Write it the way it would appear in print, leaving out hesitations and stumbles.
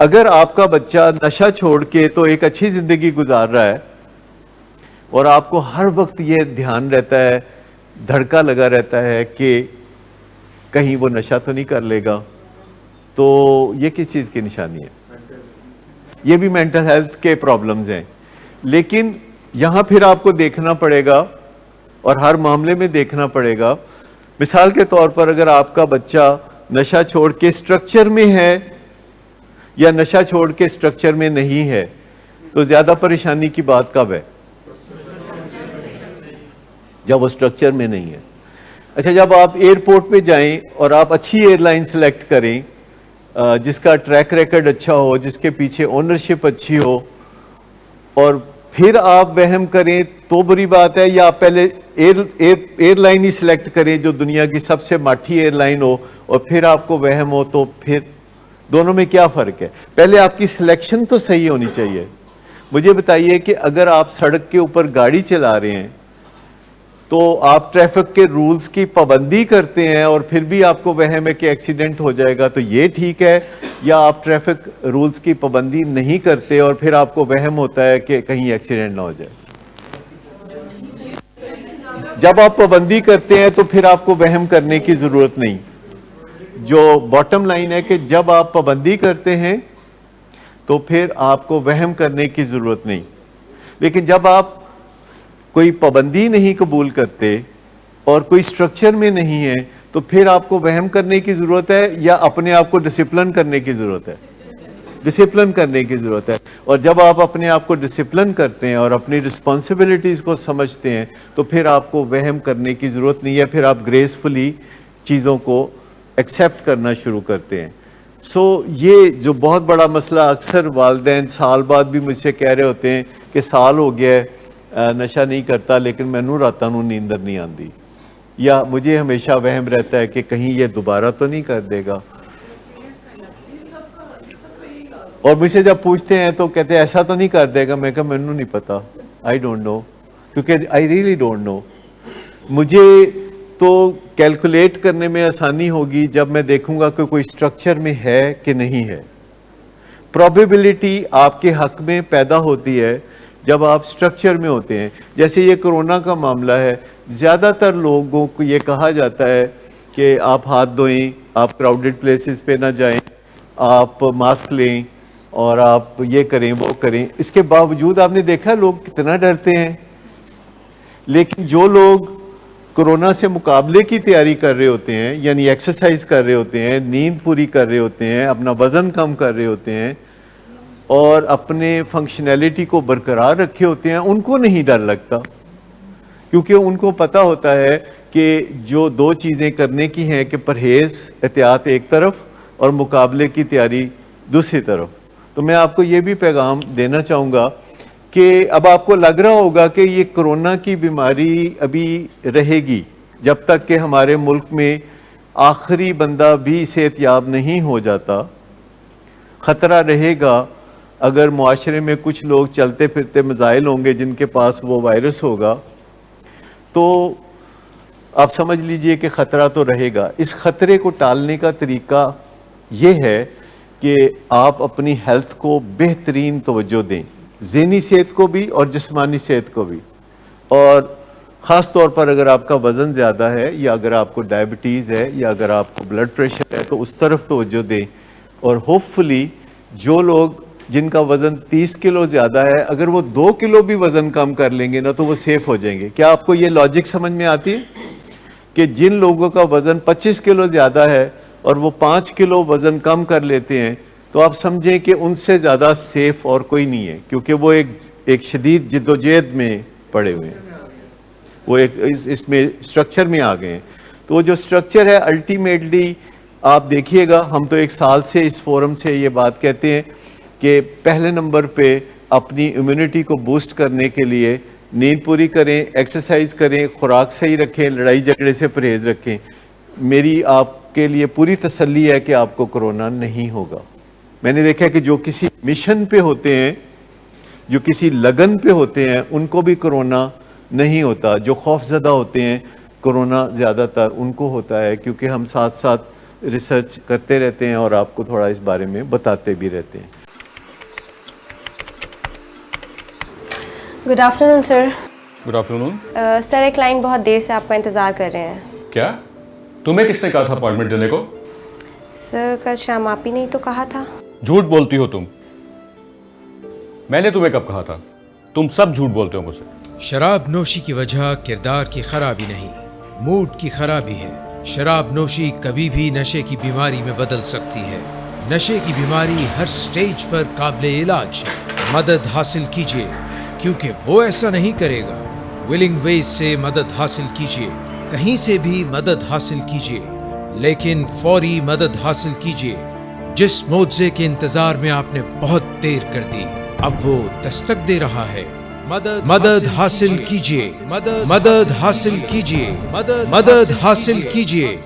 اگر آپ کا بچہ نشہ چھوڑ کے تو ایک اچھی زندگی گزار رہا ہے اور آپ کو ہر وقت یہ دھیان رہتا ہے، دھڑکا لگا رہتا ہے کہ کہیں وہ نشہ تو نہیں کر لے گا، تو یہ کس چیز کی نشانی ہے؟ یہ بھی مینٹل ہیلتھ کے پرابلمز ہیں. لیکن یہاں پھر آپ کو دیکھنا پڑے گا اور ہر معاملے میں دیکھنا پڑے گا. مثال کے طور پر اگر آپ کا بچہ نشہ چھوڑ کے سٹرکچر میں ہے یا نشہ چھوڑ کے سٹرکچر میں نہیں ہے، تو زیادہ پریشانی کی بات کب ہے؟ جب وہ سٹرکچر میں نہیں ہے. اچھا، جب آپ ایئرپورٹ پہ جائیں اور آپ اچھی ایئر لائن سلیکٹ کریں جس کا ٹریک ریکرڈ اچھا ہو، جس کے پیچھے اونرشپ اچھی ہو، اور پھر آپ وہم کریں تو بری بات ہے، یا آپ پہلے ایئر لائن ہی سلیکٹ کریں جو دنیا کی سب سے ماٹھی ایئر لائن ہو اور پھر آپ کو وہم ہو، تو پھر دونوں میں کیا فرق ہے؟ پہلے آپ کی سلیکشن تو صحیح ہونی چاہیے. مجھے بتائیے کہ اگر آپ سڑک کے اوپر گاڑی چلا رہے ہیں تو آپ ٹریفک کے رولز کی پابندی کرتے ہیں اور پھر بھی آپ کو وہم ہے کہ ایکسیڈنٹ ہو جائے گا، تو یہ ٹھیک ہے؟ یا آپ ٹریفک رولز کی پابندی نہیں کرتے اور پھر آپ کو وہم ہوتا ہے کہ کہیں ایکسیڈنٹ نہ ہو جائے؟ جب آپ پابندی کرتے ہیں تو پھر آپ کو وہم کرنے کی ضرورت نہیں. جو باٹم لائن ہے کہ جب آپ پابندی کرتے ہیں تو پھر آپ کو وہم کرنے کی ضرورت نہیں. لیکن جب آپ کوئی پابندی نہیں قبول کرتے اور کوئی سٹرکچر میں نہیں ہے تو پھر آپ کو وہم کرنے کی ضرورت ہے یا اپنے آپ کو ڈسپلن کرنے کی ضرورت ہے؟ ڈسپلن کرنے کی ضرورت ہے. اور جب آپ اپنے آپ کو ڈسپلن کرتے ہیں اور اپنی رسپانسبلٹیز کو سمجھتے ہیں تو پھر آپ کو وہم کرنے کی ضرورت نہیں ہے، پھر آپ گریسفلی چیزوں کو ایکسیپٹ کرنا شروع کرتے ہیں. یہ جو بہت بڑا مسئلہ اکثر والدین سال بعد بھی مجھ سے کہہ رہے ہوتے ہیں کہ سال ہو گیا ہے نشہ نہیں کرتا لیکن مینوں راتاں نوں نیندر نہیں آندی، یا مجھے ہمیشہ وہم رہتا ہے کہ کہیں یہ دوبارہ تو نہیں کر دے گا. اور مجھ سے جب پوچھتے ہیں تو کہتے ہیں ایسا تو نہیں کر دے گا. میں کہا مینوں نہیں پتا، آئی ڈونٹ نو، کیونکہ آئی ریئلی ڈونٹ نو. مجھے تو کیلکولیٹ کرنے میں آسانی ہوگی جب میں دیکھوں گا کہ کوئی سٹرکچر میں ہے کہ نہیں ہے. پرابیبلٹی آپ کے حق میں پیدا ہوتی ہے جب آپ سٹرکچر میں ہوتے ہیں. جیسے یہ کرونا کا معاملہ ہے، زیادہ تر لوگوں کو یہ کہا جاتا ہے کہ آپ ہاتھ دھوئیں، آپ کراؤڈڈ پلیسز پہ نہ جائیں، آپ ماسک لیں اور آپ یہ کریں وہ کریں. اس کے باوجود آپ نے دیکھا لوگ کتنا ڈرتے ہیں. لیکن جو لوگ کرونا سے مقابلے کی تیاری کر رہے ہوتے ہیں، یعنی ایکسرسائز کر رہے ہوتے ہیں، نیند پوری کر رہے ہوتے ہیں، اپنا وزن کم کر رہے ہوتے ہیں اور اپنے فنکشنلٹی کو برقرار رکھے ہوتے ہیں، ان کو نہیں ڈر لگتا، کیونکہ ان کو پتہ ہوتا ہے کہ جو دو چیزیں کرنے کی ہیں کہ پرہیز، احتیاط ایک طرف اور مقابلے کی تیاری دوسری طرف. تو میں آپ کو یہ بھی پیغام دینا چاہوں گا کہ اب آپ کو لگ رہا ہوگا کہ یہ کرونا کی بیماری ابھی رہے گی جب تک کہ ہمارے ملک میں آخری بندہ بھی صحت یاب نہیں ہو جاتا. خطرہ رہے گا اگر معاشرے میں کچھ لوگ چلتے پھرتے مزائل ہوں گے جن کے پاس وہ وائرس ہوگا، تو آپ سمجھ لیجئے کہ خطرہ تو رہے گا. اس خطرے کو ٹالنے کا طریقہ یہ ہے کہ آپ اپنی ہیلتھ کو بہترین توجہ دیں، ذہنی صحت کو بھی اور جسمانی صحت کو بھی. اور خاص طور پر اگر آپ کا وزن زیادہ ہے یا اگر آپ کو ڈائبٹیز ہے یا اگر آپ کو بلڈ پریشر ہے تو اس طرف توجہ دیں. اور ہوپ فلی جو لوگ جن کا وزن 30 کلو زیادہ ہے، اگر وہ 2 کلو بھی وزن کم کر لیں گے نا تو وہ سیف ہو جائیں گے. کیا آپ کو یہ لاجک سمجھ میں آتی ہے کہ جن لوگوں کا وزن 25 کلو زیادہ ہے اور وہ 5 کلو وزن کم کر لیتے ہیں تو آپ سمجھیں کہ ان سے زیادہ سیف اور کوئی نہیں ہے، کیونکہ وہ ایک شدید جدوجہد میں پڑے ہوئے ہیں، وہ ایک اس میں سٹرکچر میں آ گئے ہیں. تو وہ جو سٹرکچر ہے الٹیمیٹلی آپ دیکھیے گا، ہم تو 1 سال سے اس فورم سے یہ بات کہتے ہیں کہ پہلے نمبر پہ اپنی امیونٹی کو بوسٹ کرنے کے لیے نیند پوری کریں، ایکسرسائز کریں، خوراک صحیح رکھیں، لڑائی جھگڑے سے پرہیز رکھیں. میری آپ کے لیے پوری تسلی ہے کہ آپ کو کرونا نہیں ہوگا. میں نے دیکھا کہ جو کسی مشن پہ ہوتے ہیں، جو کسی لگن پہ ہوتے ہیں، ان کو بھی کرونا نہیں ہوتا. جو خوف زدہ ہوتے ہیں کرونا زیادہ تر ان کو ہوتا ہے، کیونکہ ہم ساتھ ساتھ ریسرچ کرتے رہتے ہیں اور آپ کو تھوڑا اس بارے میں بتاتے بھی رہتے ہیں. گڈ آفٹر نون سر. گڈ آفٹر نون. سر ایک کلائنٹ بہت دیر سے آپ کا انتظار کر رہے ہیں. کیا تمہیں کس نے کہا تھا اپائنٹمنٹ دینے کو؟ سر کل شام آپ ہی نہیں تو کہا تھا. جھوٹ بولتی ہو تم. میں نے تمہیں کب کہا تھا؟ تم سب جھوٹ بولتے ہو مجھ سے. شراب نوشی کی وجہ کردار کی خرابی نہیں، موڈ کی خرابی ہے. شراب نوشی کبھی بھی نشے کی بیماری میں بدل سکتی ہے. نشے کی بیماری ہر سٹیج پر قابل علاج ہے. مدد حاصل کیجیے کیونکہ وہ ایسا نہیں کرے گا. ولنگ ویز سے مدد حاصل کیجیے، کہیں سے بھی مدد حاصل کیجیے، لیکن فوری مدد حاصل کیجیے. جس معجزے کے انتظار میں آپ نے بہت دیر کر دی اب وہ دستک دے رہا ہے. مدد حاصل کیجیے، مدد حاصل کیجیے، مدد حاصل کیجیے.